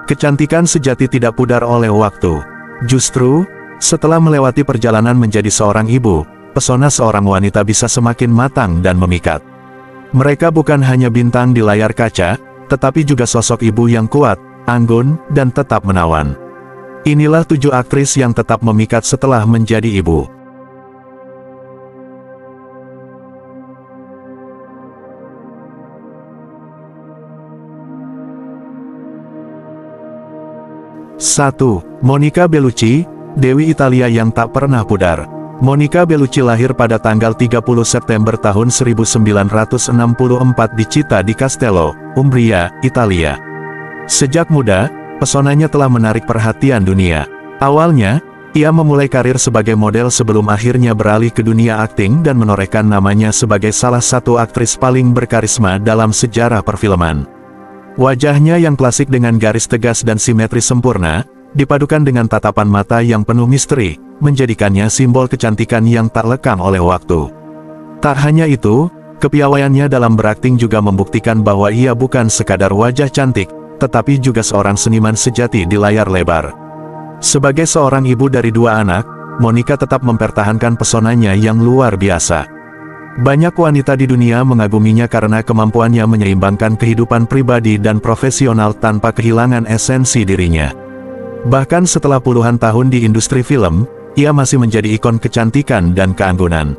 Kecantikan sejati tidak pudar oleh waktu. Justru, setelah melewati perjalanan menjadi seorang ibu, pesona seorang wanita bisa semakin matang dan memikat. Mereka bukan hanya bintang di layar kaca, tetapi juga sosok ibu yang kuat, anggun, dan tetap menawan. Inilah 7 aktris yang tetap memikat setelah menjadi ibu. Satu, Monica Bellucci, Dewi Italia yang tak pernah pudar. Monica Bellucci lahir pada tanggal 30 September tahun 1964 di Città di Castello, Umbria, Italia. Sejak muda, pesonanya telah menarik perhatian dunia. Awalnya, ia memulai karir sebagai model sebelum akhirnya beralih ke dunia akting dan menorehkan namanya sebagai salah satu aktris paling berkarisma dalam sejarah perfilman. Wajahnya yang klasik dengan garis tegas dan simetri sempurna, dipadukan dengan tatapan mata yang penuh misteri, menjadikannya simbol kecantikan yang tak lekang oleh waktu. Tak hanya itu, kepiawaiannya dalam berakting juga membuktikan bahwa ia bukan sekadar wajah cantik, tetapi juga seorang seniman sejati di layar lebar. Sebagai seorang ibu dari 2 anak, Monica tetap mempertahankan pesonanya yang luar biasa. Banyak wanita di dunia mengaguminya karena kemampuannya menyeimbangkan kehidupan pribadi dan profesional tanpa kehilangan esensi dirinya. Bahkan setelah puluhan tahun di industri film, ia masih menjadi ikon kecantikan dan keanggunan.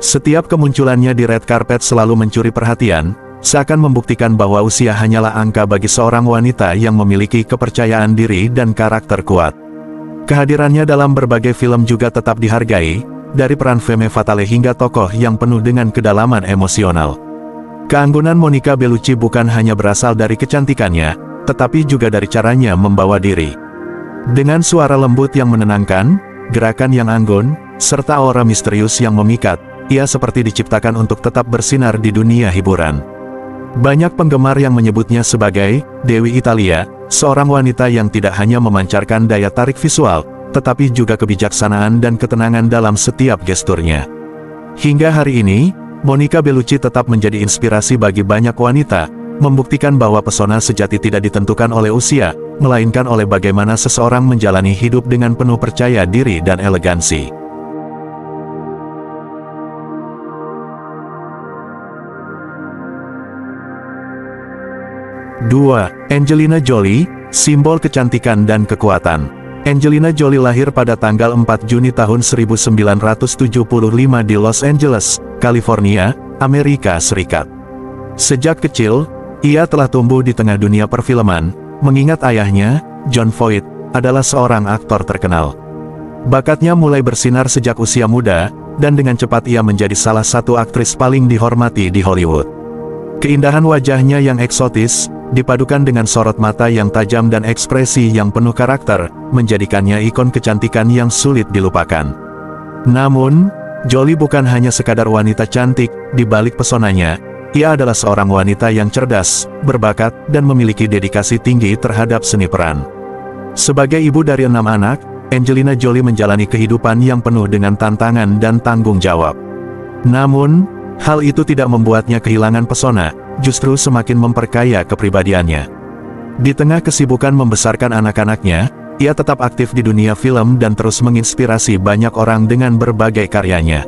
Setiap kemunculannya di red carpet selalu mencuri perhatian, seakan membuktikan bahwa usia hanyalah angka bagi seorang wanita yang memiliki kepercayaan diri dan karakter kuat. Kehadirannya dalam berbagai film juga tetap dihargai, dari peran femme fatale hingga tokoh yang penuh dengan kedalaman emosional. Keanggunan Monica Bellucci bukan hanya berasal dari kecantikannya, tetapi juga dari caranya membawa diri. Dengan suara lembut yang menenangkan, gerakan yang anggun, serta aura misterius yang memikat, ia seperti diciptakan untuk tetap bersinar di dunia hiburan. Banyak penggemar yang menyebutnya sebagai Dewi Italia, seorang wanita yang tidak hanya memancarkan daya tarik visual, tetapi juga kebijaksanaan dan ketenangan dalam setiap gesturnya. Hingga hari ini, Monica Bellucci tetap menjadi inspirasi bagi banyak wanita, membuktikan bahwa pesona sejati tidak ditentukan oleh usia, melainkan oleh bagaimana seseorang menjalani hidup dengan penuh percaya diri dan elegansi. Dua, Angelina Jolie, simbol kecantikan dan kekuatan. Angelina Jolie lahir pada tanggal 4 Juni tahun 1975 di Los Angeles, California, Amerika Serikat. Sejak kecil, ia telah tumbuh di tengah dunia perfilman, mengingat ayahnya, Jon Voight, adalah seorang aktor terkenal. Bakatnya mulai bersinar sejak usia muda, dan dengan cepat ia menjadi salah satu aktris paling dihormati di Hollywood. Keindahan wajahnya yang eksotis, dipadukan dengan sorot mata yang tajam dan ekspresi yang penuh karakter, menjadikannya ikon kecantikan yang sulit dilupakan. Namun, Jolie bukan hanya sekadar wanita cantik, di balik pesonanya, ia adalah seorang wanita yang cerdas, berbakat, dan memiliki dedikasi tinggi terhadap seni peran. Sebagai ibu dari 6 anak, Angelina Jolie menjalani kehidupan yang penuh dengan tantangan dan tanggung jawab. Namun, hal itu tidak membuatnya kehilangan pesona, justru semakin memperkaya kepribadiannya. Di tengah kesibukan membesarkan anak-anaknya, ia tetap aktif di dunia film dan terus menginspirasi banyak orang dengan berbagai karyanya.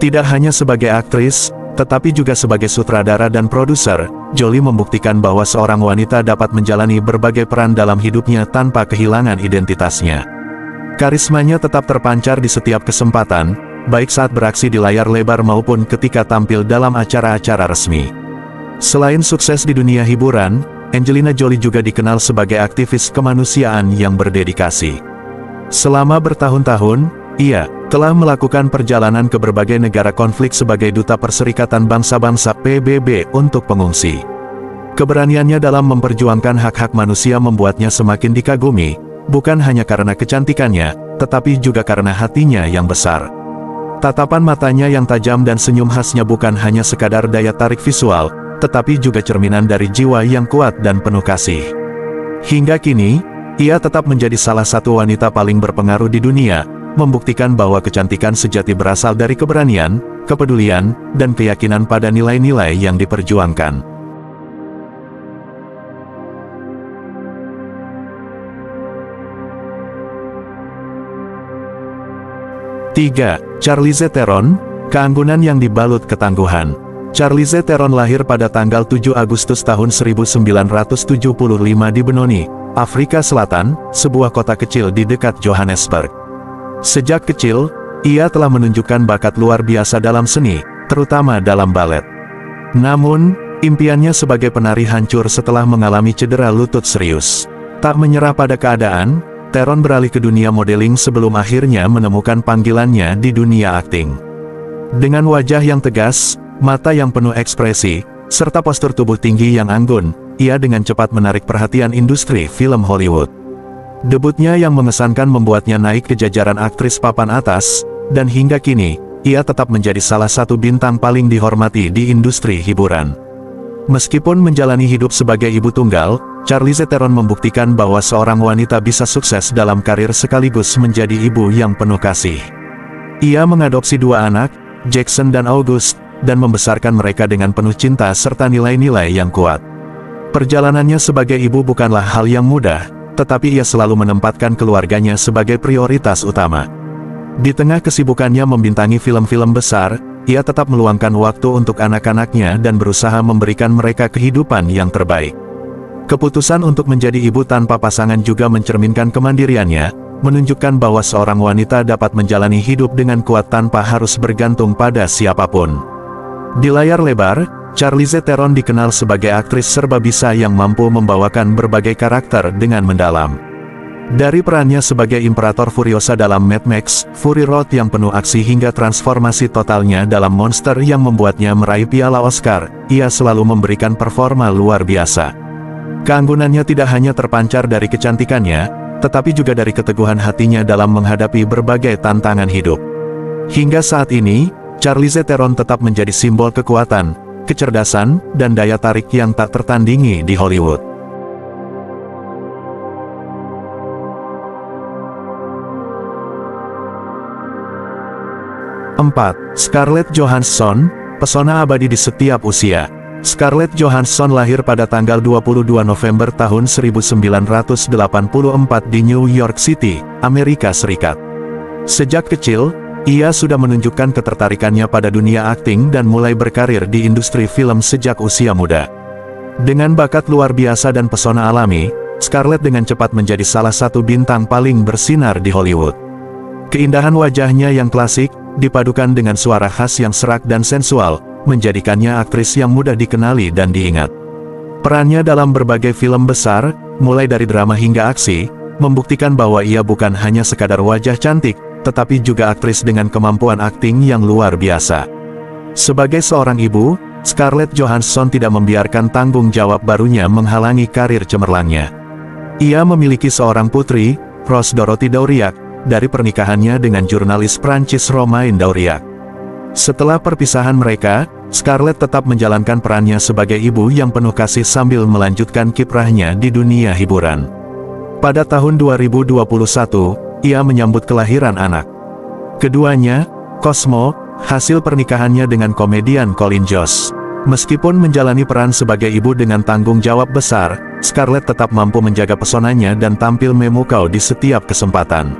Tidak hanya sebagai aktris, tetapi juga sebagai sutradara dan produser, Jolie membuktikan bahwa seorang wanita dapat menjalani berbagai peran dalam hidupnya tanpa kehilangan identitasnya. Karismanya tetap terpancar di setiap kesempatan, baik saat beraksi di layar lebar maupun ketika tampil dalam acara-acara resmi. Selain sukses di dunia hiburan, Angelina Jolie juga dikenal sebagai aktivis kemanusiaan yang berdedikasi. Selama bertahun-tahun, ia telah melakukan perjalanan ke berbagai negara konflik sebagai Duta Perserikatan Bangsa-Bangsa PBB untuk pengungsi. Keberaniannya dalam memperjuangkan hak-hak manusia membuatnya semakin dikagumi, bukan hanya karena kecantikannya, tetapi juga karena hatinya yang besar. Tatapan matanya yang tajam dan senyum khasnya bukan hanya sekadar daya tarik visual, tetapi juga cerminan dari jiwa yang kuat dan penuh kasih. Hingga kini, ia tetap menjadi salah satu wanita paling berpengaruh di dunia, membuktikan bahwa kecantikan sejati berasal dari keberanian, kepedulian, dan keyakinan pada nilai-nilai yang diperjuangkan. 3. Charlize Theron, keanggunan yang dibalut ketangguhan. Charlize Theron lahir pada tanggal 7 Agustus tahun 1975 di Benoni, Afrika Selatan, sebuah kota kecil di dekat Johannesburg. Sejak kecil, ia telah menunjukkan bakat luar biasa dalam seni, terutama dalam balet. Namun, impiannya sebagai penari hancur setelah mengalami cedera lutut serius. Tak menyerah pada keadaan, Theron beralih ke dunia modeling sebelum akhirnya menemukan panggilannya di dunia akting. Dengan wajah yang tegas, mata yang penuh ekspresi, serta postur tubuh tinggi yang anggun, ia dengan cepat menarik perhatian industri film Hollywood. Debutnya yang mengesankan membuatnya naik ke jajaran aktris papan atas, dan hingga kini, ia tetap menjadi salah satu bintang paling dihormati di industri hiburan. Meskipun menjalani hidup sebagai ibu tunggal, Charlize Theron membuktikan bahwa seorang wanita bisa sukses dalam karir sekaligus menjadi ibu yang penuh kasih. Ia mengadopsi 2 anak, Jackson dan August, dan membesarkan mereka dengan penuh cinta serta nilai-nilai yang kuat. Perjalanannya sebagai ibu bukanlah hal yang mudah, tetapi ia selalu menempatkan keluarganya sebagai prioritas utama. Di tengah kesibukannya membintangi film-film besar, ia tetap meluangkan waktu untuk anak-anaknya dan berusaha memberikan mereka kehidupan yang terbaik. Keputusan untuk menjadi ibu tanpa pasangan juga mencerminkan kemandiriannya, menunjukkan bahwa seorang wanita dapat menjalani hidup dengan kuat tanpa harus bergantung pada siapapun. Di layar lebar, Charlize Theron dikenal sebagai aktris serba bisa yang mampu membawakan berbagai karakter dengan mendalam. Dari perannya sebagai Imperator Furiosa dalam Mad Max, Fury Road yang penuh aksi hingga transformasi totalnya dalam Monster yang membuatnya meraih piala Oscar, ia selalu memberikan performa luar biasa. Keanggunannya tidak hanya terpancar dari kecantikannya, tetapi juga dari keteguhan hatinya dalam menghadapi berbagai tantangan hidup. Hingga saat ini, Charlize Theron tetap menjadi simbol kekuatan, kecerdasan, dan daya tarik yang tak tertandingi di Hollywood. Empat. Scarlett Johansson, pesona abadi di setiap usia. Scarlett Johansson lahir pada tanggal 22 November tahun 1984 di New York City, Amerika Serikat. Sejak kecil, ia sudah menunjukkan ketertarikannya pada dunia akting dan mulai berkarir di industri film sejak usia muda. Dengan bakat luar biasa dan pesona alami, Scarlett dengan cepat menjadi salah satu bintang paling bersinar di Hollywood. Keindahan wajahnya yang klasik, dipadukan dengan suara khas yang serak dan sensual, menjadikannya aktris yang mudah dikenali dan diingat. Perannya dalam berbagai film besar, mulai dari drama hingga aksi, membuktikan bahwa ia bukan hanya sekadar wajah cantik, tetapi juga aktris dengan kemampuan akting yang luar biasa. Sebagai seorang ibu, Scarlett Johansson tidak membiarkan tanggung jawab barunya menghalangi karir cemerlangnya. Ia memiliki seorang putri, Rose Dorothy Dauriac, dari pernikahannya dengan jurnalis Prancis Romain Dauriac. Setelah perpisahan mereka, Scarlett tetap menjalankan perannya sebagai ibu yang penuh kasih sambil melanjutkan kiprahnya di dunia hiburan. Pada tahun 2021, ia menyambut kelahiran anak keduanya, Cosmo, hasil pernikahannya dengan komedian Colin Jost. Meskipun menjalani peran sebagai ibu dengan tanggung jawab besar, Scarlett tetap mampu menjaga pesonanya dan tampil memukau di setiap kesempatan.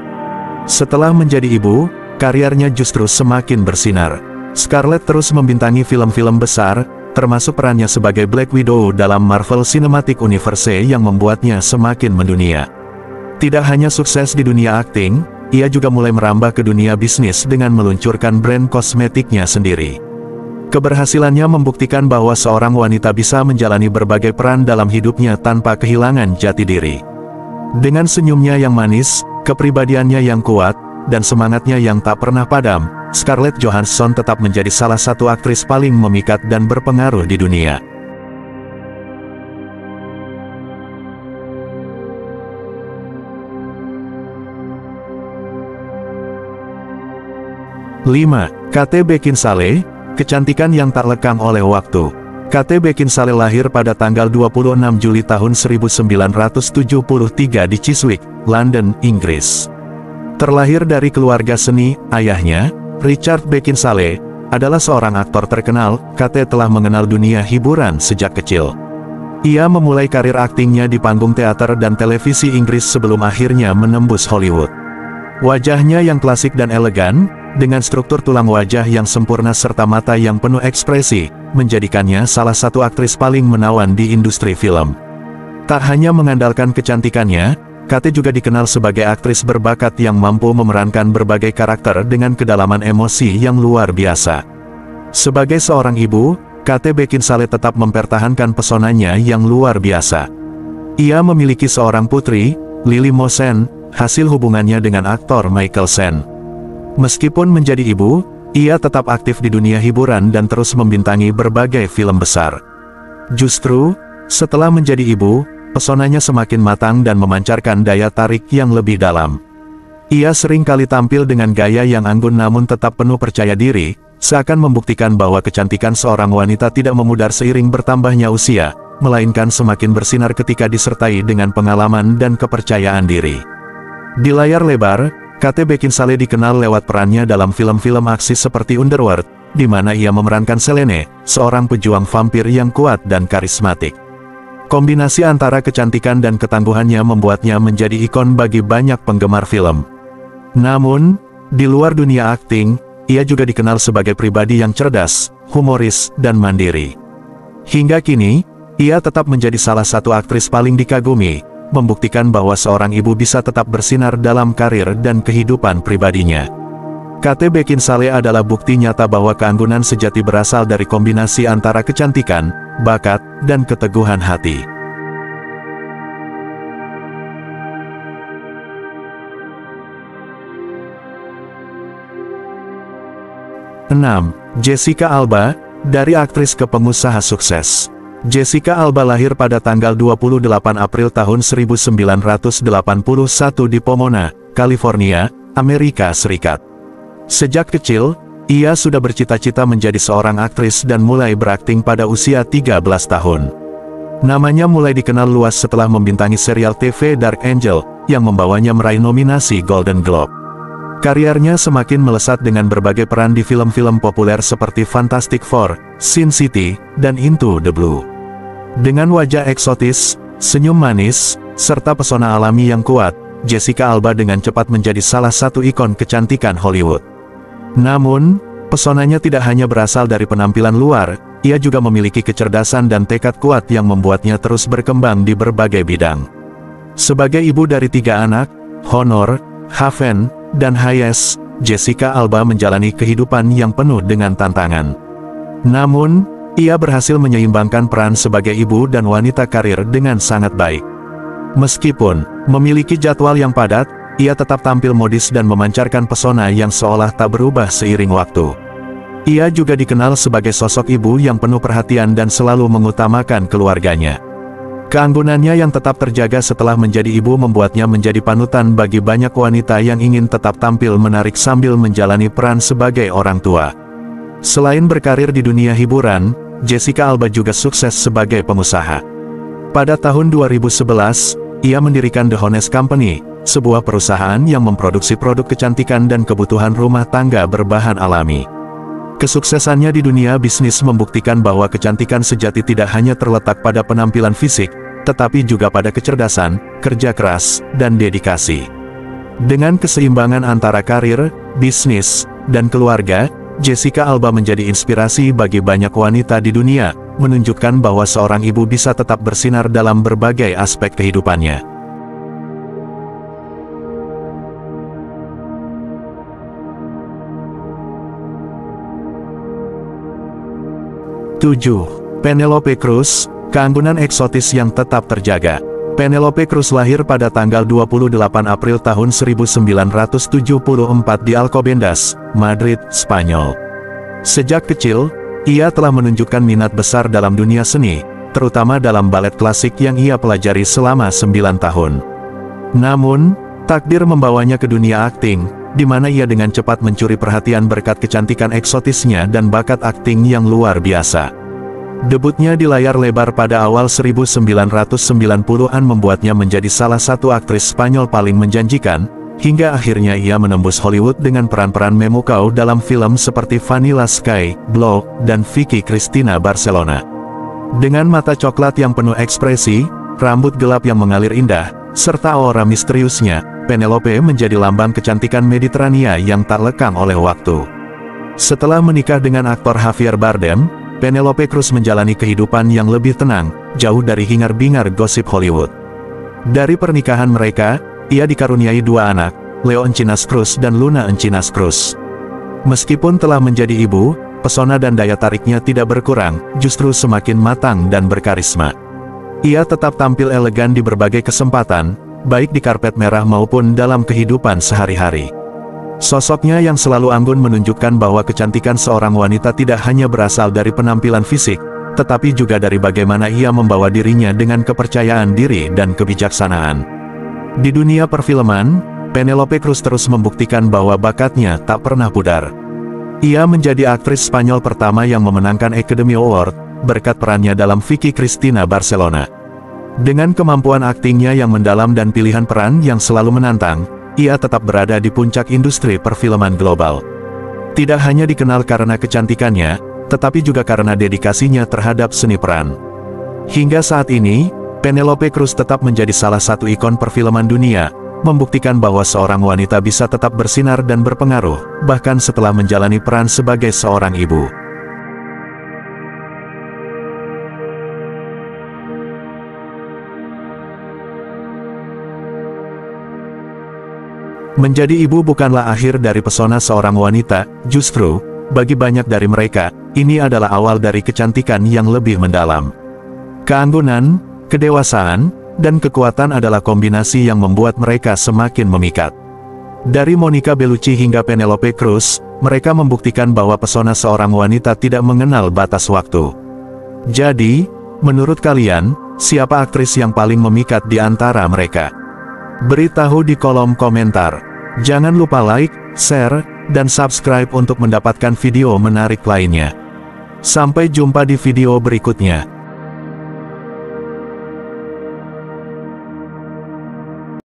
Setelah menjadi ibu, karirnya justru semakin bersinar. Scarlett terus membintangi film-film besar, termasuk perannya sebagai Black Widow dalam Marvel Cinematic Universe yang membuatnya semakin mendunia. Tidak hanya sukses di dunia akting, ia juga mulai merambah ke dunia bisnis dengan meluncurkan brand kosmetiknya sendiri. Keberhasilannya membuktikan bahwa seorang wanita bisa menjalani berbagai peran dalam hidupnya tanpa kehilangan jati diri. Dengan senyumnya yang manis, kepribadiannya yang kuat, dan semangatnya yang tak pernah padam, Scarlett Johansson tetap menjadi salah satu aktris paling memikat dan berpengaruh di dunia. Lima. Kate Beckinsale, kecantikan yang tak lekang oleh waktu. Kate Beckinsale lahir pada tanggal 26 Juli tahun 1973 di Chiswick, London, Inggris. Terlahir dari keluarga seni, ayahnya, Richard Beckinsale, adalah seorang aktor terkenal. Kate telah mengenal dunia hiburan sejak kecil. Ia memulai karir aktingnya di panggung teater dan televisi Inggris sebelum akhirnya menembus Hollywood. Wajahnya yang klasik dan elegan, dengan struktur tulang wajah yang sempurna serta mata yang penuh ekspresi, menjadikannya salah satu aktris paling menawan di industri film. Tak hanya mengandalkan kecantikannya, Kate juga dikenal sebagai aktris berbakat yang mampu memerankan berbagai karakter dengan kedalaman emosi yang luar biasa. Sebagai seorang ibu, Kate Beckinsale tetap mempertahankan pesonanya yang luar biasa. Ia memiliki seorang putri, Lily Mosen, hasil hubungannya dengan aktor Michael Sen. Meskipun menjadi ibu, ia tetap aktif di dunia hiburan dan terus membintangi berbagai film besar. Justru, setelah menjadi ibu, pesonanya semakin matang dan memancarkan daya tarik yang lebih dalam. Ia sering kali tampil dengan gaya yang anggun namun tetap penuh percaya diri, seakan membuktikan bahwa kecantikan seorang wanita tidak memudar seiring bertambahnya usia, melainkan semakin bersinar ketika disertai dengan pengalaman dan kepercayaan diri. Di layar lebar, Kate Beckinsale dikenal lewat perannya dalam film-film aksi seperti Underworld, di mana ia memerankan Selene, seorang pejuang vampir yang kuat dan karismatik. Kombinasi antara kecantikan dan ketangguhannya membuatnya menjadi ikon bagi banyak penggemar film. Namun, di luar dunia akting, ia juga dikenal sebagai pribadi yang cerdas, humoris, dan mandiri. Hingga kini, ia tetap menjadi salah satu aktris paling dikagumi, membuktikan bahwa seorang ibu bisa tetap bersinar dalam karir dan kehidupan pribadinya. Kate Beckinsale adalah bukti nyata bahwa keanggunan sejati berasal dari kombinasi antara kecantikan, bakat, dan keteguhan hati. Enam, Jessica Alba, dari aktris ke pengusaha sukses. Jessica Alba lahir pada tanggal 28 April tahun 1981 di Pomona, California, Amerika Serikat. Sejak kecil, ia sudah bercita-cita menjadi seorang aktris dan mulai berakting pada usia 13 tahun. Namanya mulai dikenal luas setelah membintangi serial TV Dark Angel, yang membawanya meraih nominasi Golden Globe. Karirnya semakin melesat dengan berbagai peran di film-film populer seperti Fantastic Four, Sin City, dan Into the Blue. Dengan wajah eksotis, senyum manis, serta pesona alami yang kuat, Jessica Alba dengan cepat menjadi salah satu ikon kecantikan Hollywood. Namun, pesonanya tidak hanya berasal dari penampilan luar, ia juga memiliki kecerdasan dan tekad kuat yang membuatnya terus berkembang di berbagai bidang. Sebagai ibu dari 3 anak, Honor, Haven, dan Hayes, Jessica Alba menjalani kehidupan yang penuh dengan tantangan. Namun, ia berhasil menyeimbangkan peran sebagai ibu dan wanita karir dengan sangat baik. Meskipun memiliki jadwal yang padat, ia tetap tampil modis dan memancarkan pesona yang seolah tak berubah seiring waktu. Ia juga dikenal sebagai sosok ibu yang penuh perhatian dan selalu mengutamakan keluarganya. Keanggunannya yang tetap terjaga setelah menjadi ibu membuatnya menjadi panutan bagi banyak wanita yang ingin tetap tampil menarik sambil menjalani peran sebagai orang tua. Selain berkarir di dunia hiburan, Jessica Alba juga sukses sebagai pengusaha. Pada tahun 2011, ia mendirikan The Honest Company, sebuah perusahaan yang memproduksi produk kecantikan dan kebutuhan rumah tangga berbahan alami. Kesuksesannya di dunia bisnis membuktikan bahwa kecantikan sejati tidak hanya terletak pada penampilan fisik, tetapi juga pada kecerdasan, kerja keras, dan dedikasi. Dengan keseimbangan antara karir, bisnis, dan keluarga, Jessica Alba menjadi inspirasi bagi banyak wanita di dunia, menunjukkan bahwa seorang ibu bisa tetap bersinar dalam berbagai aspek kehidupannya. 7. Penelope Cruz, keanggunan eksotis yang tetap terjaga. Penelope Cruz lahir pada tanggal 28 April tahun 1974 di Alcobendas, Madrid, Spanyol. Sejak kecil, ia telah menunjukkan minat besar dalam dunia seni, terutama dalam balet klasik yang ia pelajari selama 9 tahun. Namun, takdir membawanya ke dunia akting, di mana ia dengan cepat mencuri perhatian berkat kecantikan eksotisnya dan bakat akting yang luar biasa. Debutnya di layar lebar pada awal 1990-an membuatnya menjadi salah satu aktris Spanyol paling menjanjikan, hingga akhirnya ia menembus Hollywood dengan peran-peran memukau dalam film seperti Vanilla Sky, Blow, dan Vicky Cristina Barcelona. Dengan mata coklat yang penuh ekspresi, rambut gelap yang mengalir indah, serta aura misteriusnya, Penelope menjadi lambang kecantikan Mediterania yang tak lekang oleh waktu. Setelah menikah dengan aktor Javier Bardem, Penelope Cruz menjalani kehidupan yang lebih tenang, jauh dari hingar-bingar gosip Hollywood. Dari pernikahan mereka, ia dikaruniai 2 anak, Leo Encinas Cruz dan Luna Encinas Cruz. Meskipun telah menjadi ibu, pesona dan daya tariknya tidak berkurang, justru semakin matang dan berkarisma. Ia tetap tampil elegan di berbagai kesempatan, baik di karpet merah maupun dalam kehidupan sehari-hari. Sosoknya yang selalu anggun menunjukkan bahwa kecantikan seorang wanita tidak hanya berasal dari penampilan fisik, tetapi juga dari bagaimana ia membawa dirinya dengan kepercayaan diri dan kebijaksanaan. Di dunia perfilman, Penelope Cruz terus membuktikan bahwa bakatnya tak pernah pudar. Ia menjadi aktris Spanyol pertama yang memenangkan Academy Award, berkat perannya dalam Vicky Cristina Barcelona. Dengan kemampuan aktingnya yang mendalam dan pilihan peran yang selalu menantang, ia tetap berada di puncak industri perfilman global. Tidak hanya dikenal karena kecantikannya, tetapi juga karena dedikasinya terhadap seni peran. Hingga saat ini, Penelope Cruz tetap menjadi salah satu ikon perfilman dunia, membuktikan bahwa seorang wanita bisa tetap bersinar dan berpengaruh, bahkan setelah menjalani peran sebagai seorang ibu. Menjadi ibu bukanlah akhir dari pesona seorang wanita, justru, bagi banyak dari mereka, ini adalah awal dari kecantikan yang lebih mendalam. Keanggunan, kedewasaan, dan kekuatan adalah kombinasi yang membuat mereka semakin memikat. Dari Monica Bellucci hingga Penelope Cruz, mereka membuktikan bahwa pesona seorang wanita tidak mengenal batas waktu. Jadi, menurut kalian, siapa aktris yang paling memikat di antara mereka? Beritahu di kolom komentar. Jangan lupa like, share, dan subscribe untuk mendapatkan video menarik lainnya. Sampai jumpa di video berikutnya.